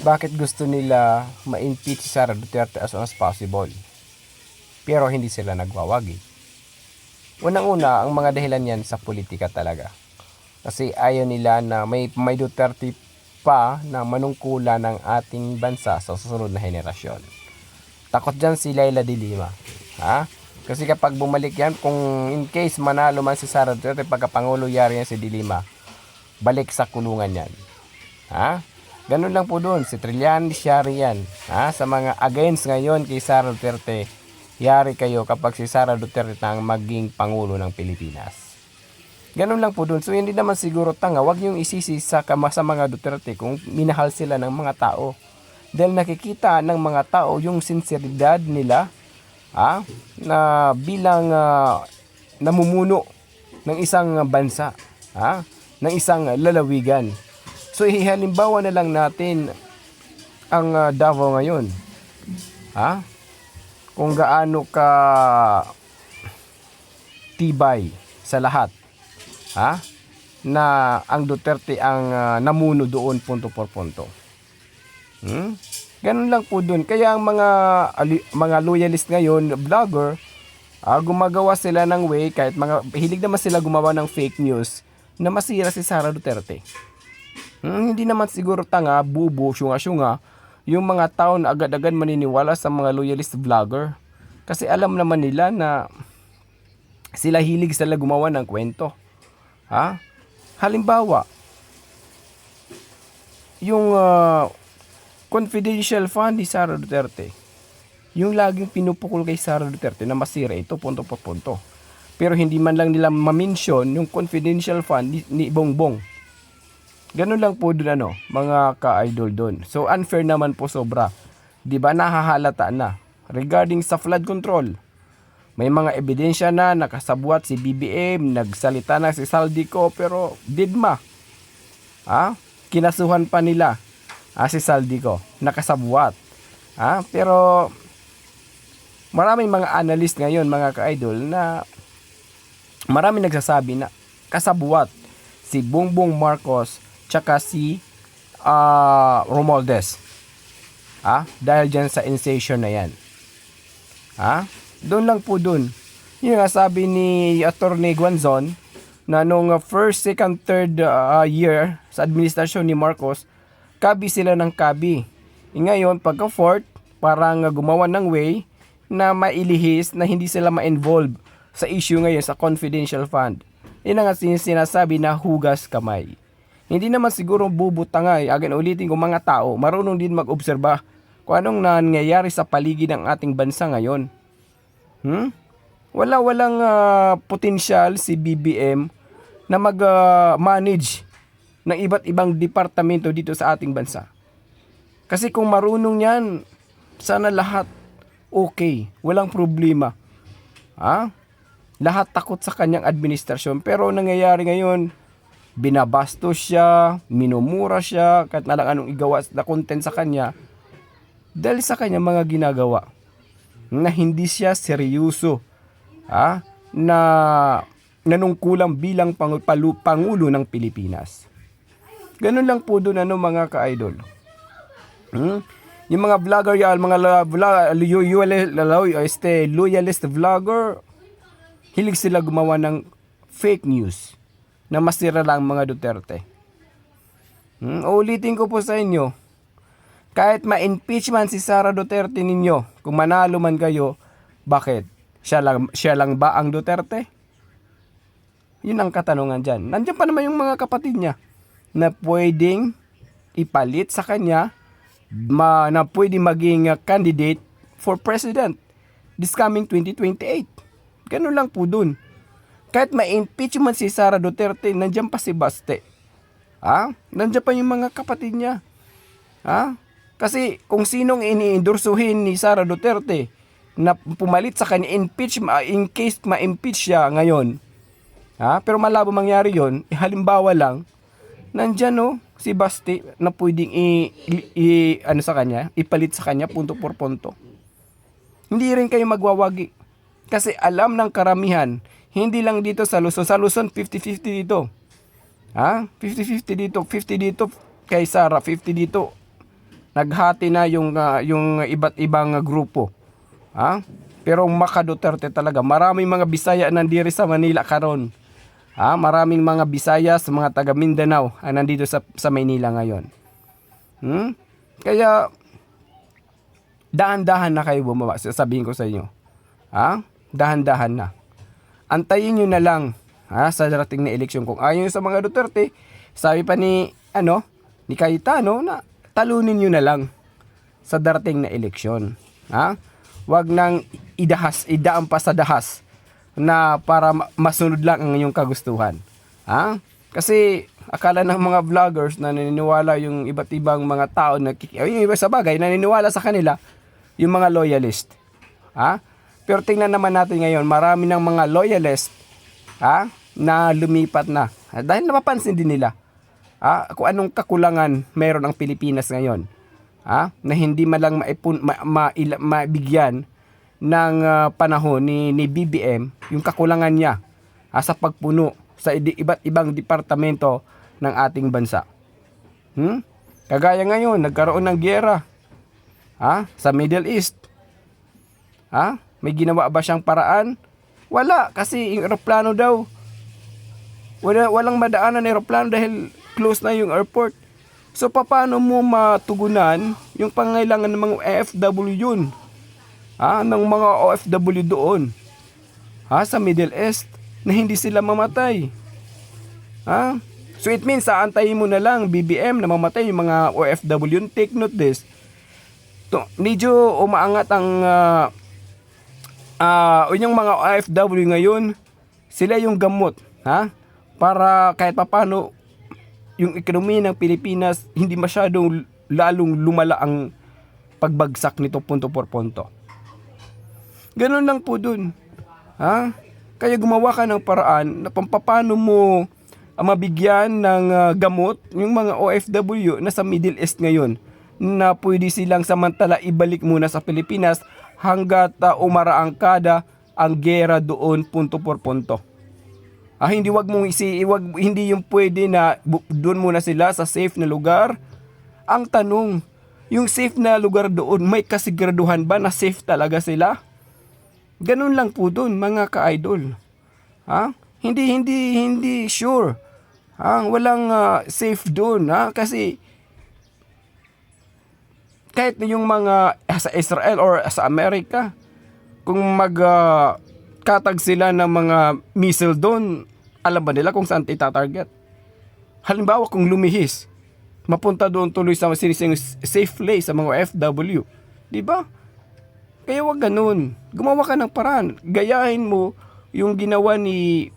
bakit gusto nila ma-impeach si Sara Duterte as soon as possible. Pero hindi sila nagwawagi. Unang-una, ang mga dahilan yan sa politika talaga. Kasi ayaw nila na may Duterte pa na manungkula ng ating bansa sa susunod na henerasyon. Takot dyan si Leila de Lima. Ha? Kasi kapag bumalik yan, kung in case manalo man si Sara Duterte, pagkapangulo yari yan si de Lima, balik sa kulungan yan. Ha? Ganun lang po doon, si Trillanes yari yan. Ha? Sa mga against ngayon kay Sara Duterte, yari kayo kapag si Sara Duterte ang maging pangulo ng Pilipinas. Ganun lang po doon. So hindi naman siguro tanga, wag niyong isisi sa mga Duterte kung minahal sila ng mga tao. Dahil nakikita ng mga tao yung sinseridad nila na bilang namumuno ng isang bansa, ng isang lalawigan. So ihalimbawa na lang natin ang Davao ngayon. Kung gaano ka tibay sa lahat. Na ang Duterte ang namuno doon punto por punto. Ganun lang po doon. Kaya ang mga loyalist ngayon, vlogger, gumagawa sila ng way, kahit hilig naman sila gumawa ng fake news na masira si Sara Duterte. Hindi naman siguro tanga, bubo, syunga-syunga yung mga tao na agad-agad maniniwala sa mga loyalist vlogger. Kasi alam naman nila na hilig sila gumawa ng kwento. Halimbawa, yung confidential fund ni Sara Duterte, yung laging pinupukol kay Sara Duterte na masira ito punto por punto. Pero hindi man lang nila ma-mention yung confidential fund ni Bongbong. Ganun lang po doon mga ka-idol doon. So unfair naman po sobra. 'Di ba nahahalata na regarding sa flood control. May mga ebidensya na nakasabuat si BBM, nagsalita na si Saldico pero didma. Kinasuhan pa nila si Saldico, nakasabuat. Pero maraming mga analyst ngayon, mga ka-idol, na maraming nagsasabi na kasabuat si Bongbong Marcos tsaka si Romualdez. Dahil dyan sa insertion na yan. Doon lang po doon. Yung nga sabi ni Attorney Guanzon na nung first, second, third year sa administrasyon ni Marcos, kabi sila ng kabi. Ngayon, pagka fourth, parang gumawa ng way na mailihis na hindi sila ma-involve sa issue ngayon sa confidential fund. Yun ang sinasabi na hugas kamay. Hindi naman siguro bubutangay. Again, ulitin ko, mga tao, marunong din mag-obserba kung anong nangyayari sa paligid ng ating bansa ngayon. Walang potensyal si BBM na mag-manage ng iba't ibang departamento dito sa ating bansa. Kasi kung marunong yan, sana lahat okay, walang problema. Lahat takot sa kanyang administrasyon. Pero nangyayari ngayon, binabastos siya, minumura siya, kahit na lang anong igawa na content sa kanya, dahil sa kanya mga ginagawa na hindi siya seryoso na nanungkulang bilang Pangulo ng Pilipinas. Ganun lang po doon mga ka-idol. Yung mga vlogger yan, mga loyalist vlogger, hilig sila gumawa ng fake news na masira lang mga Duterte. Ulitin ko po sa inyo, kahit ma-impeachment si Sara Duterte ninyo, kung manalo man kayo, bakit? Siya lang ba ang Duterte? Yun ang katanungan dyan. Nandiyan pa naman yung mga kapatid niya na pwedeng ipalit sa kanya, na pwedeng maging candidate for president this coming 2028. Ganun lang po dun. Kahit ma-impeachment si Sara Duterte, nandiyan pa si Baste. Nandiyan pa yung mga kapatid niya. Kasi kung sinong iniendorsuhin ni Sara Duterte na pumalit sa kanya, in case ma-impeach siya ngayon, pero malabo mangyari yon, halimbawa lang, nandyan si Basti na pwedeng ipalit sa kanya punto por punto. Hindi rin kayo magwawagi. Kasi alam ng karamihan, hindi lang dito sa Luzon 50-50 dito. 50-50 dito, 50 dito kay Sara, 50 dito Naghati na yung iba't ibang grupo. Pero Maka Duterte talaga, maraming mga Bisaya nandiri sa Manila karon. Maraming mga Bisaya sa mga taga Mindanao ang nandito sa Manila ngayon. Kaya dahan-dahan na kayo bumaba. Sasabihin ko sa inyo. Dahan-dahan na. Antayin nyo na lang sa darating na eleksyon. Kung ayaw sa mga Duterte, sabi pa ni Cayetano na talunin nyo na lang sa darating na eleksyon. Wag nang idaan pa sa dahas na para masunod lang ang inyong kagustuhan. Kasi akala ng mga vloggers na naniniwala yung iba't ibang mga tao na yung iba sa bagay naniniwala sa kanila yung mga loyalist. Pero tingnan naman natin ngayon, marami ng mga loyalist na lumipat na. Dahil napapansin din nila kung anong kakulangan meron ang Pilipinas ngayon. Na hindi man lang mabigyan ng panahon ni BBM yung kakulangan niya sa pagpuno sa iba't ibang departamento ng ating bansa. Kagaya ngayon, nagkaroon ng giyera sa Middle East. May ginawa ba siyang paraan? Wala, kasi yung aeroplano daw. Walang madaanan ng aeroplano dahil close na yung airport. So, paano mo matugunan yung pangailangan ng mga OFW yun? Ng mga OFW doon. Sa Middle East na hindi sila mamatay. So, it means, antayin mo na lang BBM na mamatay yung mga OFW. Take note this. Medyo umaangat ang yung mga OFW ngayon, sila yung gamot. Para kahit papano yung ekonomiya ng Pilipinas hindi masyadong lalong lumala ang pagbagsak nito punto por punto. Ganun lang po dun. Kaya gumawa ka ng paraan na pampapano mo mabigyan ng gamot yung mga OFW na sa Middle East ngayon na pwede silang samantala ibalik muna sa Pilipinas hanggat umaraangkada ang gera doon punto por punto. Hindi hindi yung pwede na doon muna sila sa safe na lugar. Ang tanong, yung safe na lugar doon, may kasiguraduhan ba na safe talaga sila? Ganun lang po doon, mga ka-idol. Hindi sure. Walang safe doon. Kasi kahit yung mga sa Israel or sa Amerika, kung katag sila ng mga missile doon, alam ba nila kung saan itatarget? Halimbawa kung lumihis, mapunta doon tuloy sa sinising safe place sa mga FW. Diba? Kaya wag ganun. Gumawa ka ng paraan. Gayahin mo yung ginawa ni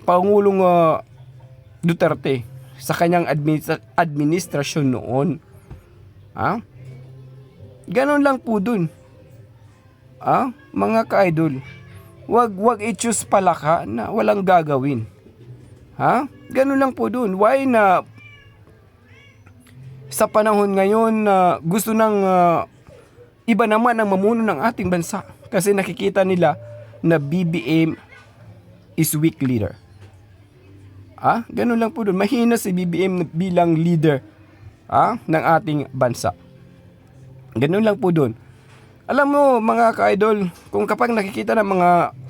Pangulong Duterte sa kanyang administrasyon noon. Ganun lang po dun. Mga ka-idol, wag i-choose palaka na walang gagawin. Ganun lang po dun. Why na sa panahon ngayon na gusto ng iba naman ang mamuno ng ating bansa kasi nakikita nila na BBM is weak leader. Ganun lang po dun. Mahina si BBM bilang leader ng ating bansa. Ganun lang po dun. Alam mo mga ka-idol, kung kapag nakikita ng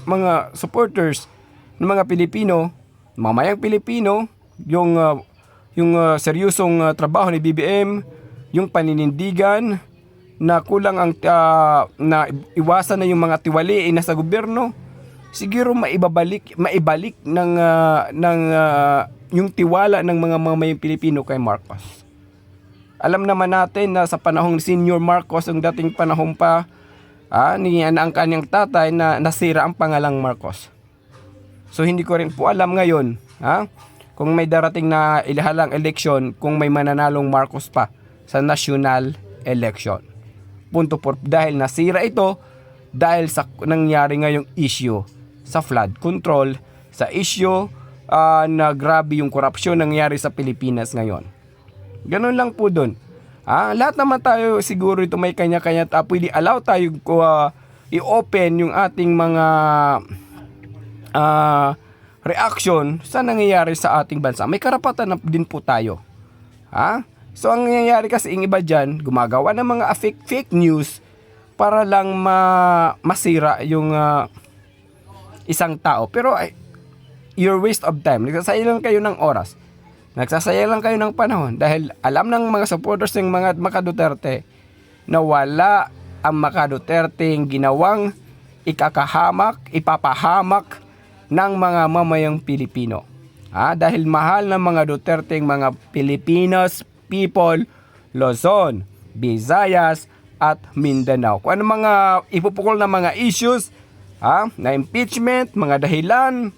mga supporters ng mga Pilipino, mamayang Pilipino, yung seryosong trabaho ni BBM, yung paninindigan na kulang ang na iwasan na yung mga tiwaliin na sa gobyerno, siguro maibalik ng yung tiwala ng mga mamayang Pilipino kay Marcos. Alam naman natin na sa panahong ni Senior Marcos, ang dating panahon pa ang kanyang tatay na nasira ang pangalang Marcos. So hindi ko rin po alam ngayon kung may darating na ilahalang eleksyon, kung may mananalong Marcos pa sa national election. Dahil nasira ito dahil sa nangyari ngayong issue sa flood control, sa issue na grabe yung korupsyon nangyari sa Pilipinas ngayon. Ganun lang po dun. Lahat naman tayo siguro ito may kanya-kanya pwede allow tayo i-open yung ating mga reaction sa nangyayari sa ating bansa. May karapatan na din po tayo So ang nangyayari kasi yung iba dyan, gumagawa ng mga fake news para lang masira yung isang tao. Pero your waste of time. Nagsasayang lang kayo ng oras. Nagsasayang lang kayo ng panahon dahil alam ng mga supporters ng mga Duterte na wala ang Duterte yung ginawang ipapahamak ng mga mamayang Pilipino. Dahil mahal ng mga Duterte yung mga Filipinos, people, Luzon, Visayas, at Mindanao. Kung ano mga ipupukol na mga issues, na impeachment, mga dahilan,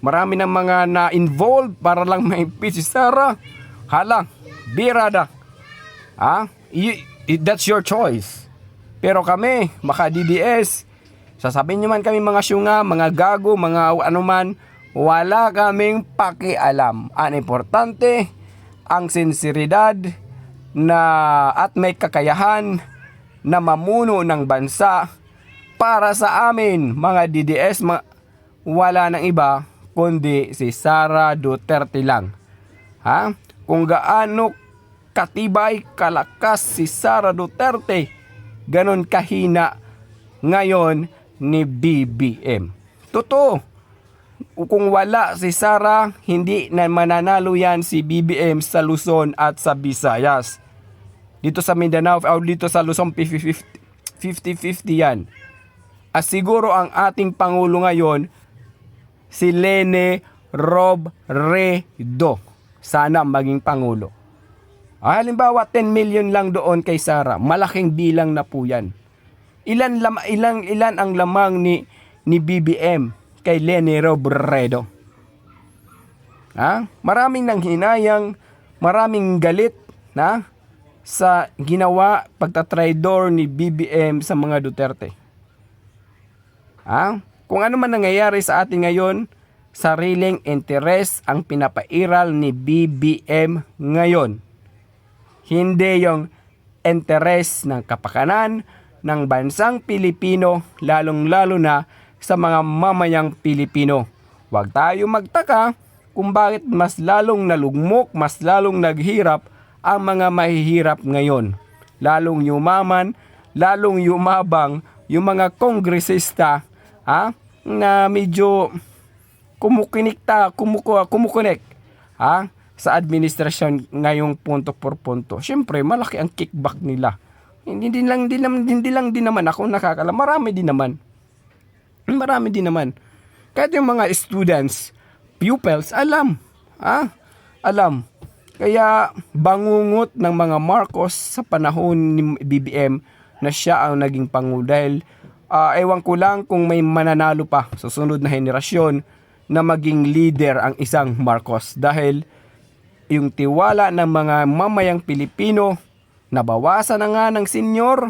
marami ng mga na-involved para lang ma-impeach si Sara. Hala, birada. That's your choice. Pero kami, DDS, sasabihin nyo man kami mga syunga, mga gago, mga anuman, wala kaming pakialam. Ang importante, ang sinseridad at may kakayahan na mamuno ng bansa para sa amin, mga DDS, wala nang iba kundi si Sara Duterte lang. Kung gaano katibay, kalakas si Sara Duterte, ganon kahina ngayon ni BBM. Totoo, kung wala si Sara, hindi na mananalo yan si BBM sa Luzon at sa Visayas. Dito sa Mindanao o dito sa Luzon, 50-50 yan. Siguro ang ating Pangulo ngayon, si Lene Robredo. Sana maging Pangulo. Halimbawa, 10 million lang doon kay Sara. Malaking bilang na po yan. Ilan ang lamang ni BBM kay Lene Robredo? Maraming nanghinayang, maraming galit sa ginawa pagtatraidor ni BBM sa mga Duterte. Kung ano man nangyayari sa atin ngayon, sariling interes ang pinapairal ni BBM ngayon. Hindi yung interes ng kapakanan ng bansang Pilipino, lalong-lalo na sa mga mamayang Pilipino. Huwag tayo magtaka kung bakit mas lalong nalugmok, mas lalong naghirap ang mga mahihirap ngayon. Lalong yumaman, lalong yumabang yung mga kongresista na medyo kumukunik sa administrasyon ngayong punto por punto. Siyempre, malaki ang kickback nila. Hindi lang din naman ako nakakalam. Marami din naman. Kahit yung mga students, pupils, alam. Alam. Kaya bangungot ng mga Marcos sa panahon ni BBM na siya ang naging Pangulo. Dahil ewan ko lang kung may mananalo pa sa sunod na henerasyon na maging leader ang isang Marcos. Dahil yung tiwala ng mga mamayang Pilipino, nabawasan na nga ng senior,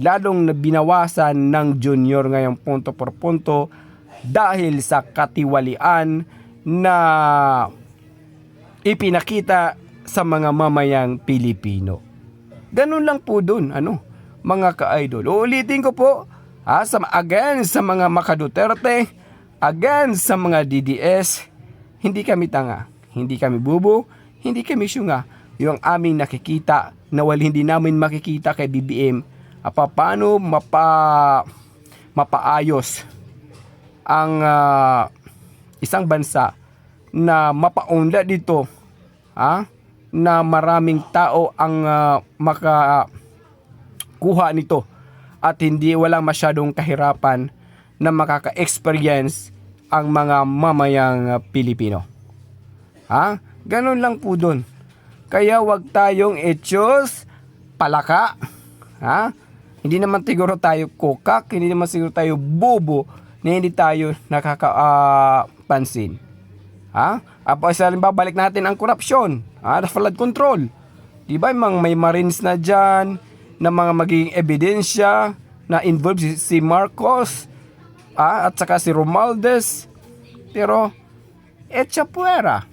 lalong binawasan ng junior ngayong punto por punto dahil sa katiwalian na ipinakita sa mga mamayang Pilipino. Ganun lang po dun, mga ka-idol. Uulitin ko po, again sa mga Duterte, again sa mga DDS, hindi kami tanga, hindi kami bubo, hindi kami syunga. Yung aming nakikita na hindi namin makikita kay BBM, paano mapaayos ang isang bansa na mapaunlad dito, na maraming tao ang makakuha nito at walang masyadong kahirapan na makaka-experience ang mga mamayang Pilipino. Ganun lang po dun. Kaya wag tayong etyos palaka. Hindi naman siguro tayo kokak, hindi naman siguro tayo bobo na hindi tayo nakakapansin. Halimbawa, balik natin ang korupsyon, flood control. Diba may Marines na dyan, na mga magiging ebidensya na involved si Marcos, at saka si Romualdez. Pero, etcha puera.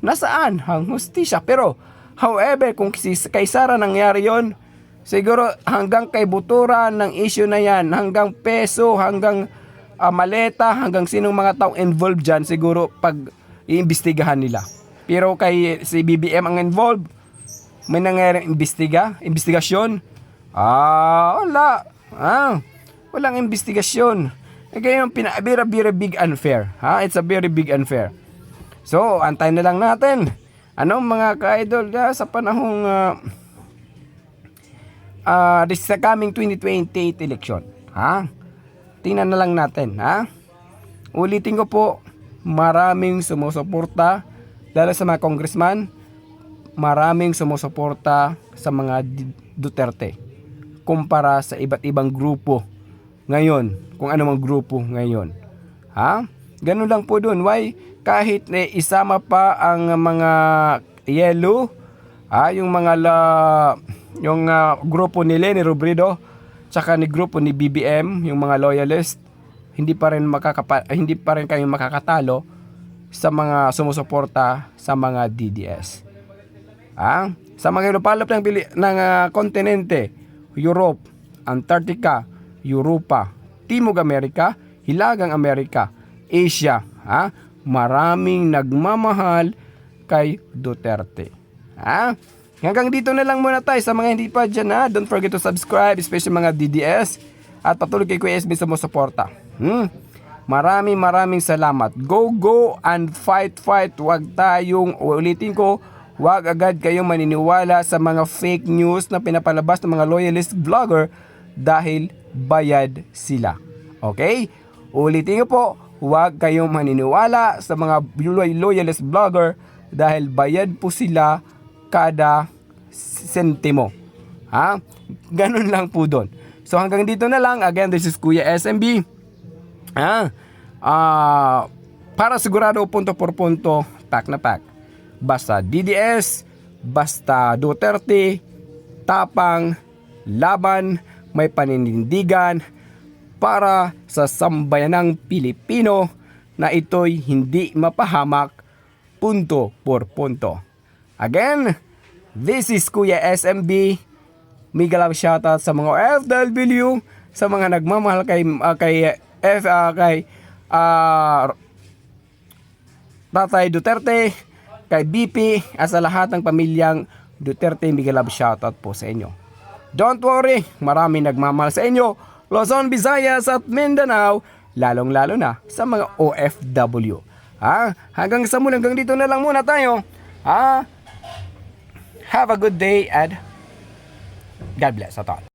Nasaan ang hustisya? Pero, however, kung kay Sara nangyari yon, siguro hanggang kay buturan ng issue na yan, hanggang peso, hanggang maleta, hanggang sinong mga taong involved dyan, siguro pag iimbestigahan nila. Pero kay si BBM ang involved, May nangyaring investigasyon? Wala. Walang investigasyon. Kaya yung very big unfair. It's a very big unfair. So, antayin na lang natin. Mga ka-idol sa panahong this is the coming 2028 election. Tingnan na lang natin. Ulitin ko po, maraming sumusuporta, lalo sa mga congressman, maraming sumusuporta sa mga Duterte kumpara sa iba't ibang grupo ngayon, kung ano mang grupo ngayon. Ganun lang po dun. Why? Kahit isama pa ang mga yellow, yung mga grupo ni Leni Robredo, tsaka ni grupo ni BBM, yung mga loyalist, hindi pa rin kayo makakatalo sa mga sumusuporta sa mga DDS. Sa mga ilupalop ng kontinente, Europe, Antarctica, Europa, Timog Amerika, Hilagang Amerika, Asia, maraming nagmamahal kay Duterte. Hanggang dito na lang muna tayo. Sa mga hindi pa dyan, don't forget to subscribe, especially mga DDS, at patuloy kay Kuya SB sa mga suporta. Maraming salamat. Go and fight. Huwag tayong, ulitin ko, huwag agad kayong maniniwala sa mga fake news na pinapalabas ng mga loyalist vlogger dahil bayad sila. Okay? Ulitin ko po, huwag kayong maniniwala sa mga loyalist vlogger dahil bayad po sila kada sentimo. Ganun lang po doon. So hanggang dito na lang. Again, this is Kuya SMB. Para sigurado punto por punto, pack na pack. Basta DDS, basta Duterte, tapang, laban, may paninindigan para sa sambayanang Pilipino na ito'y hindi mapahamak punto por punto. Again, this is Kuya SMB. Mega love shoutout sa mga FW, sa mga nagmamahal kay Tatay Duterte, kay BP, at sa lahat ng pamilyang Duterte. Mega love shoutout po sa inyo. Don't worry, marami nagmamahal sa inyo, Luzon, Visayas at Mindanao, lalong-lalo na sa mga OFW. Hanggang sa muli, hanggang dito na lang muna tayo. Have a good day and God bless at all.